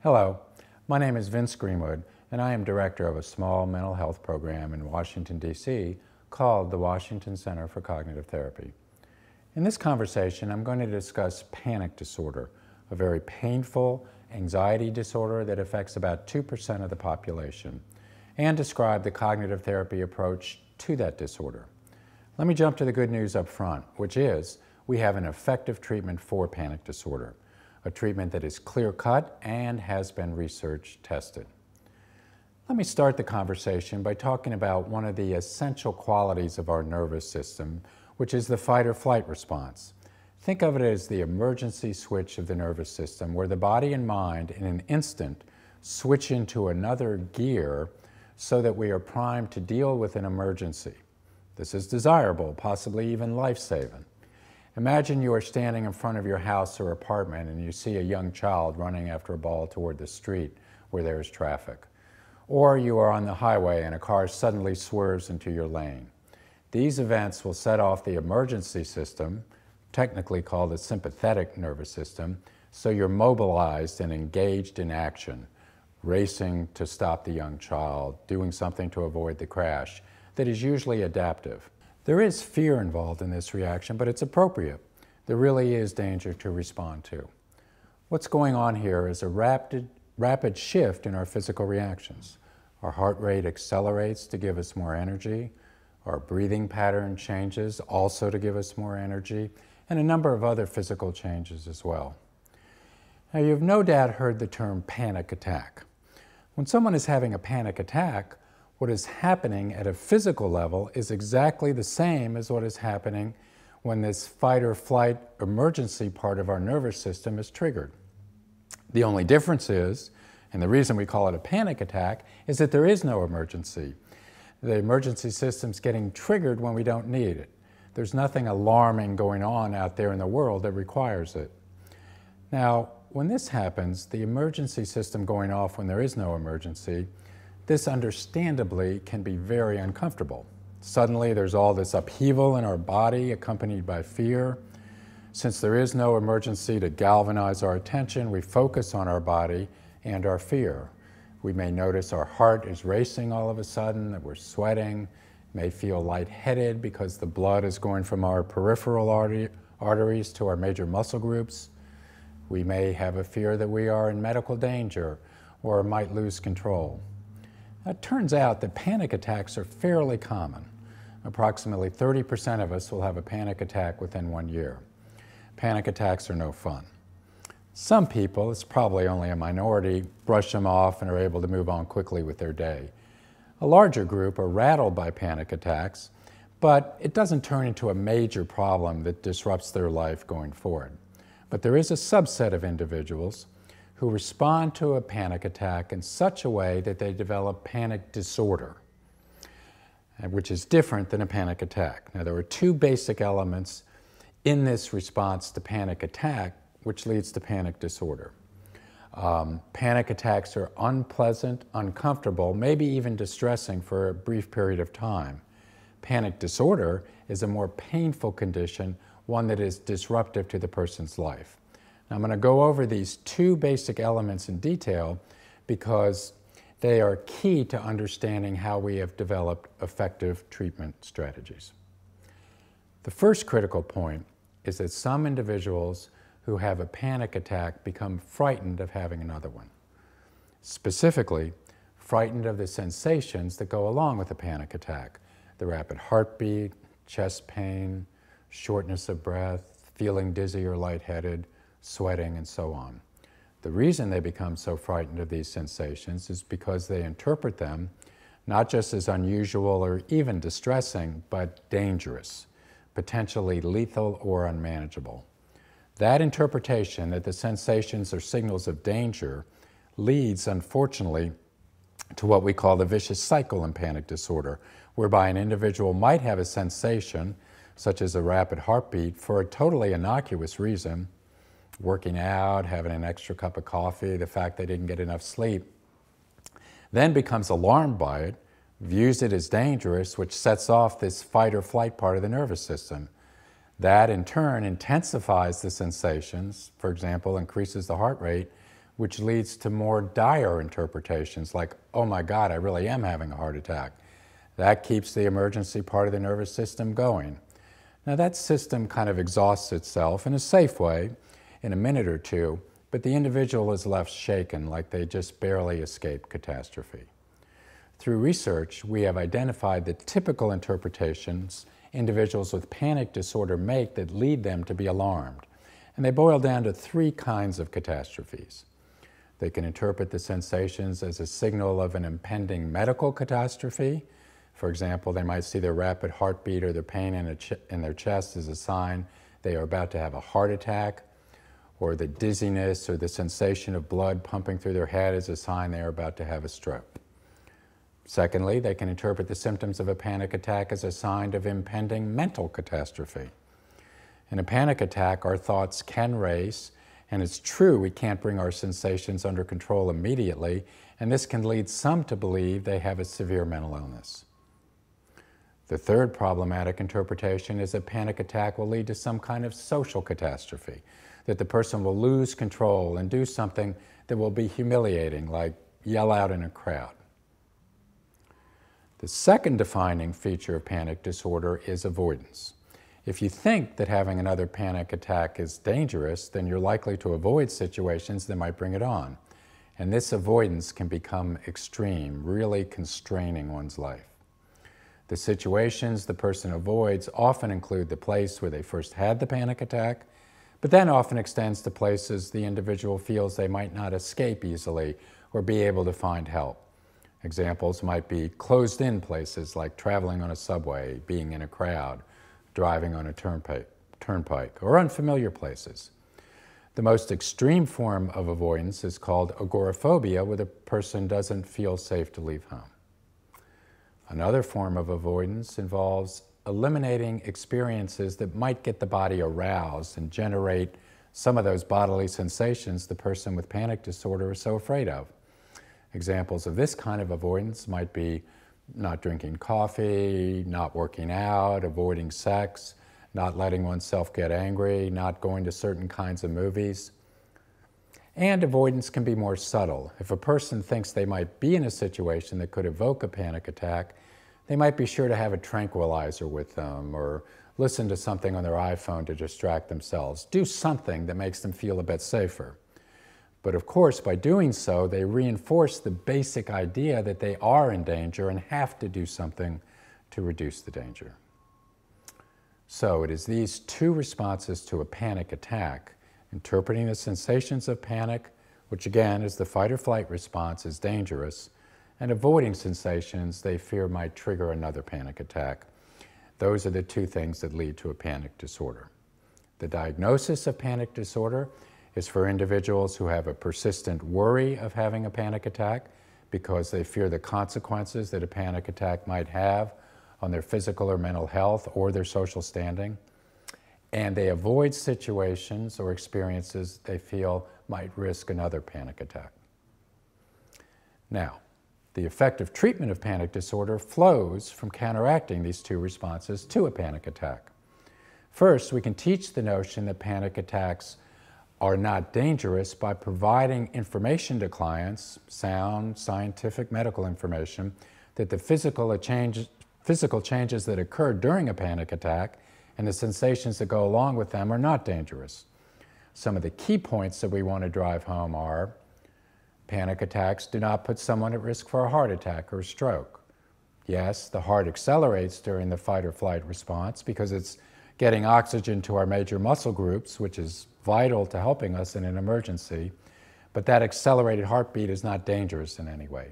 Hello, my name is Vince Greenwood, and I am director of a small mental health program in Washington, D.C. called the Washington Center for Cognitive Therapy. In this conversation, I'm going to discuss panic disorder, a very painful anxiety disorder that affects about 2% of the population, and describe the cognitive therapy approach to that disorder. Let me jump to the good news up front, which is we have an effective treatment for panic disorder, a treatment that is clear-cut and has been research tested. Let me start the conversation by talking about one of the essential qualities of our nervous system, which is the fight or flight response. Think of it as the emergency switch of the nervous system, where the body and mind in an instant switch into another gear so that we are primed to deal with an emergency. This is desirable, possibly even life-saving. Imagine you are standing in front of your house or apartment and you see a young child running after a ball toward the street where there is traffic. Or you are on the highway and a car suddenly swerves into your lane. These events will set off the emergency system, technically called the sympathetic nervous system, so you're mobilized and engaged in action, racing to stop the young child, doing something to avoid the crash that is usually adaptive. There is fear involved in this reaction, but it's appropriate. There really is danger to respond to. What's going on here is a rapid shift in our physical reactions. Our heart rate accelerates to give us more energy. Our breathing pattern changes also to give us more energy, and a number of other physical changes as well. Now, you've no doubt heard the term panic attack. When someone is having a panic attack, what is happening at a physical level is exactly the same as what is happening when this fight or flight emergency part of our nervous system is triggered. The only difference is, and the reason we call it a panic attack, is that there is no emergency. The emergency system's getting triggered when we don't need it. There's nothing alarming going on out there in the world that requires it. Now, when this happens, the emergency system going off when there is no emergency, this understandably can be very uncomfortable. Suddenly there's all this upheaval in our body accompanied by fear. Since there is no emergency to galvanize our attention, we focus on our body and our fear. We may notice our heart is racing all of a sudden, that we're sweating, may feel lightheaded because the blood is going from our peripheral arteries to our major muscle groups. We may have a fear that we are in medical danger or might lose control. It turns out that panic attacks are fairly common. Approximately 30% of us will have a panic attack within 1 year. Panic attacks are no fun. Some people, it's probably only a minority, brush them off and are able to move on quickly with their day. A larger group are rattled by panic attacks, but it doesn't turn into a major problem that disrupts their life going forward. But there is a subset of individuals who respond to a panic attack in such a way that they develop panic disorder, which is different than a panic attack. Now, there are two basic elements in this response to panic attack, which leads to panic disorder. Panic attacks are unpleasant, uncomfortable, maybe even distressing for a brief period of time. Panic disorder is a more painful condition, one that is disruptive to the person's life. Now, I'm going to go over these two basic elements in detail because they are key to understanding how we have developed effective treatment strategies. The first critical point is that some individuals who have a panic attack become frightened of having another one. Specifically, frightened of the sensations that go along with a panic attack: the rapid heartbeat, chest pain, shortness of breath, feeling dizzy or lightheaded, sweating, and so on. The reason they become so frightened of these sensations is because they interpret them not just as unusual or even distressing, but dangerous, potentially lethal or unmanageable. That interpretation that the sensations are signals of danger leads, unfortunately, to what we call the vicious cycle in panic disorder, whereby an individual might have a sensation, such as a rapid heartbeat, for a totally innocuous reason, working out, having an extra cup of coffee, the fact they didn't get enough sleep, then becomes alarmed by it, views it as dangerous, which sets off this fight or flight part of the nervous system. That in turn intensifies the sensations, for example, increases the heart rate, which leads to more dire interpretations like, oh my God, I really am having a heart attack. That keeps the emergency part of the nervous system going. Now that system kind of exhausts itself in a safe way in a minute or two, but the individual is left shaken like they just barely escaped catastrophe. Through research, we have identified the typical interpretations individuals with panic disorder make that lead them to be alarmed. And they boil down to three kinds of catastrophes. They can interpret the sensations as a signal of an impending medical catastrophe. For example, they might see their rapid heartbeat or their pain in their chest as a sign they are about to have a heart attack, or the dizziness or the sensation of blood pumping through their head as a sign they are about to have a stroke. Secondly, they can interpret the symptoms of a panic attack as a sign of impending mental catastrophe. In a panic attack, our thoughts can race, and it's true we can't bring our sensations under control immediately, and this can lead some to believe they have a severe mental illness. The third problematic interpretation is that panic attack will lead to some kind of social catastrophe, that the person will lose control and do something that will be humiliating, like yell out in a crowd. The second defining feature of panic disorder is avoidance. If you think that having another panic attack is dangerous, then you're likely to avoid situations that might bring it on. And this avoidance can become extreme, really constraining one's life. The situations the person avoids often include the place where they first had the panic attack, but then often extends to places the individual feels they might not escape easily or be able to find help. Examples might be closed-in places like traveling on a subway, being in a crowd, driving on a turnpike, or unfamiliar places. The most extreme form of avoidance is called agoraphobia, where the person doesn't feel safe to leave home. Another form of avoidance involves eliminating experiences that might get the body aroused and generate some of those bodily sensations the person with panic disorder is so afraid of. Examples of this kind of avoidance might be not drinking coffee, not working out, avoiding sex, not letting oneself get angry, not going to certain kinds of movies. And avoidance can be more subtle. If a person thinks they might be in a situation that could evoke a panic attack, they might be sure to have a tranquilizer with them or listen to something on their iPhone to distract themselves. Do something that makes them feel a bit safer. But of course, by doing so, they reinforce the basic idea that they are in danger and have to do something to reduce the danger. So it is these two responses to a panic attack, interpreting the sensations of panic, which again is the fight or flight response, is dangerous, and avoiding sensations they fear might trigger another panic attack. Those are the two things that lead to a panic disorder. The diagnosis of panic disorder is for individuals who have a persistent worry of having a panic attack because they fear the consequences that a panic attack might have on their physical or mental health or their social standing. And they avoid situations or experiences they feel might risk another panic attack. Now, the effective treatment of panic disorder flows from counteracting these two responses to a panic attack. First, we can teach the notion that panic attacks are not dangerous by providing information to clients, sound, scientific, medical information, that the physical changes that occur during a panic attack and the sensations that go along with them are not dangerous. Some of the key points that we want to drive home are: panic attacks do not put someone at risk for a heart attack or a stroke. Yes, the heart accelerates during the fight or flight response because it's getting oxygen to our major muscle groups, which is vital to helping us in an emergency, but that accelerated heartbeat is not dangerous in any way.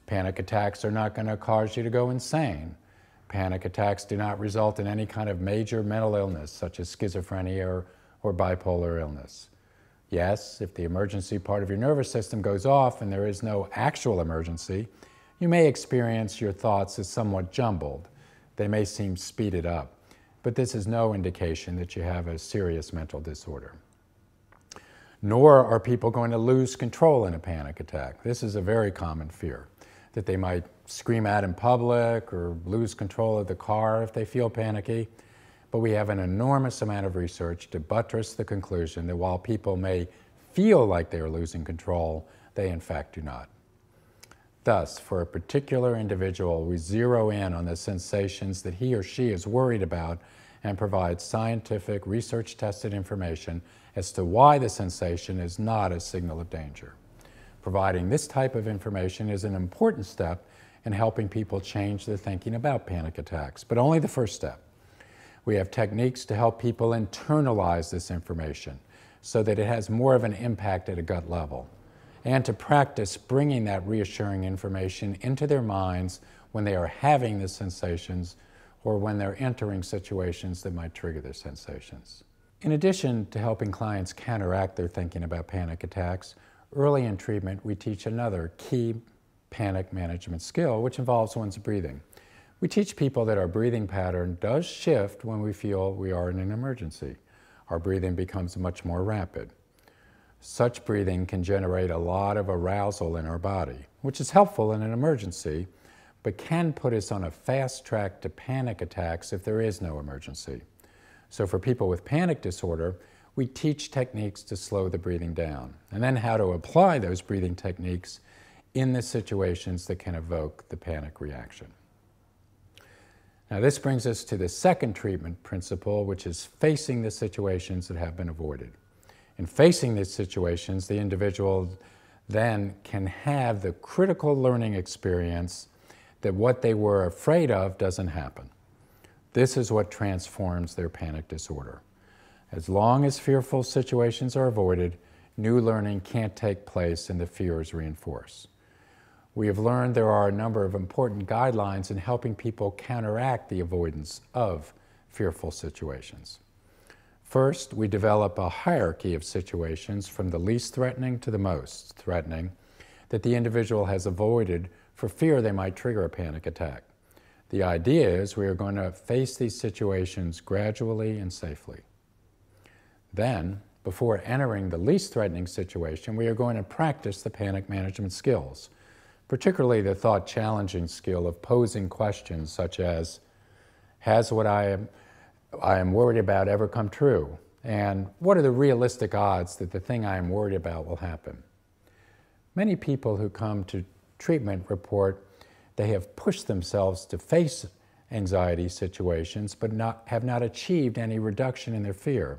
Panic attacks are not going to cause you to go insane. Panic attacks do not result in any kind of major mental illness, such as schizophrenia or bipolar illness. Yes, if the emergency part of your nervous system goes off and there is no actual emergency, you may experience your thoughts as somewhat jumbled. They may seem speeded up, but this is no indication that you have a serious mental disorder. Nor are people going to lose control in a panic attack. This is a very common fear, that they might scream out in public or lose control of the car if they feel panicky. But we have an enormous amount of research to buttress the conclusion that while people may feel like they are losing control, they in fact do not. Thus, for a particular individual, we zero in on the sensations that he or she is worried about and provide scientific, research-tested information as to why the sensation is not a signal of danger. Providing this type of information is an important step in helping people change their thinking about panic attacks, but only the first step. We have techniques to help people internalize this information so that it has more of an impact at a gut level, and to practice bringing that reassuring information into their minds when they are having the sensations or when they're entering situations that might trigger their sensations. In addition to helping clients counteract their thinking about panic attacks, early in treatment we teach another key panic management skill, which involves one's breathing. We teach people that our breathing pattern does shift when we feel we are in an emergency. Our breathing becomes much more rapid. Such breathing can generate a lot of arousal in our body, which is helpful in an emergency, but can put us on a fast track to panic attacks if there is no emergency. So for people with panic disorder, we teach techniques to slow the breathing down, and then how to apply those breathing techniques in the situations that can evoke the panic reaction. Now this brings us to the second treatment principle, which is facing the situations that have been avoided. In facing these situations, the individual then can have the critical learning experience that what they were afraid of doesn't happen. This is what transforms their panic disorder. As long as fearful situations are avoided, new learning can't take place and the fear is reinforced. We have learned there are a number of important guidelines in helping people counteract the avoidance of fearful situations. First, we develop a hierarchy of situations from the least threatening to the most threatening that the individual has avoided for fear they might trigger a panic attack. The idea is we are going to face these situations gradually and safely. Then, before entering the least threatening situation, we are going to practice the panic management skills, particularly the thought-challenging skill of posing questions such as, has what I am worried about ever come true? And what are the realistic odds that the thing I am worried about will happen? Many people who come to treatment report they have pushed themselves to face anxiety situations but have not achieved any reduction in their fear.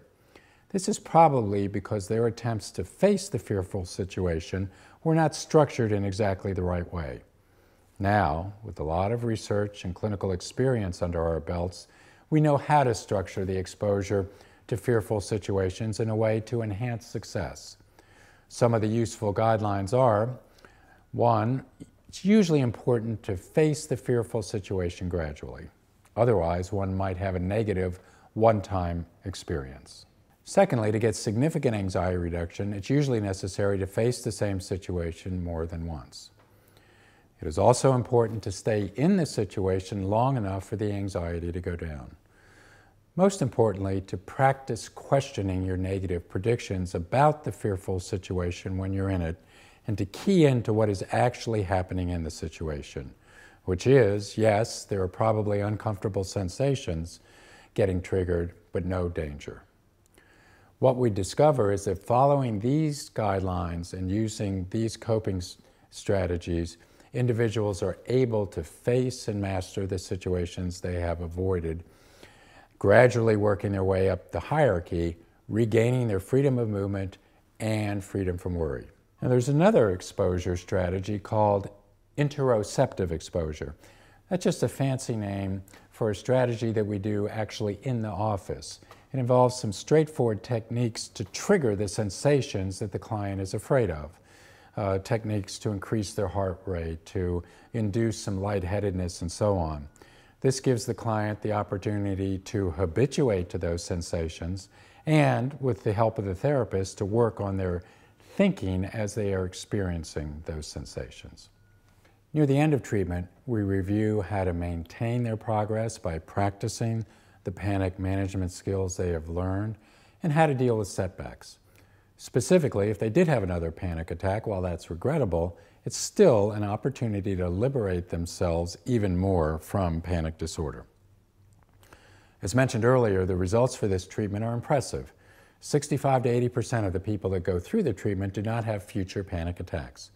This is probably because their attempts to face the fearful situation were not structured in exactly the right way. Now, with a lot of research and clinical experience under our belts, we know how to structure the exposure to fearful situations in a way to enhance success. Some of the useful guidelines are: 1, it's usually important to face the fearful situation gradually. Otherwise, one might have a negative one-time experience. Secondly, to get significant anxiety reduction, it's usually necessary to face the same situation more than once. It is also important to stay in the situation long enough for the anxiety to go down. Most importantly, to practice questioning your negative predictions about the fearful situation when you're in it, and to key into what is actually happening in the situation, which is, yes, there are probably uncomfortable sensations getting triggered, but no danger. What we discover is that following these guidelines and using these coping strategies, individuals are able to face and master the situations they have avoided, gradually working their way up the hierarchy, regaining their freedom of movement and freedom from worry. Now, there's another exposure strategy called interoceptive exposure. That's just a fancy name for a strategy that we do actually in the office. It involves some straightforward techniques to trigger the sensations that the client is afraid of. Techniques to increase their heart rate, to induce some lightheadedness, and so on. This gives the client the opportunity to habituate to those sensations and, with the help of the therapist, to work on their thinking as they are experiencing those sensations. Near the end of treatment, we review how to maintain their progress by practicing the panic management skills they have learned and how to deal with setbacks. Specifically, if they did have another panic attack, while that's regrettable, it's still an opportunity to liberate themselves even more from panic disorder. As mentioned earlier, the results for this treatment are impressive. 65 to 80% of the people that go through the treatment do not have future panic attacks.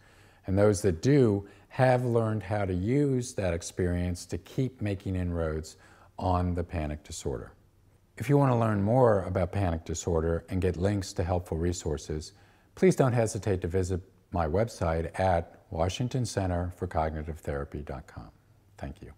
And those that do have learned how to use that experience to keep making inroads on the panic disorder. If you want to learn more about panic disorder and get links to helpful resources, please don't hesitate to visit my website at WashingtonCenterForCognitiveTherapy.com. Thank you.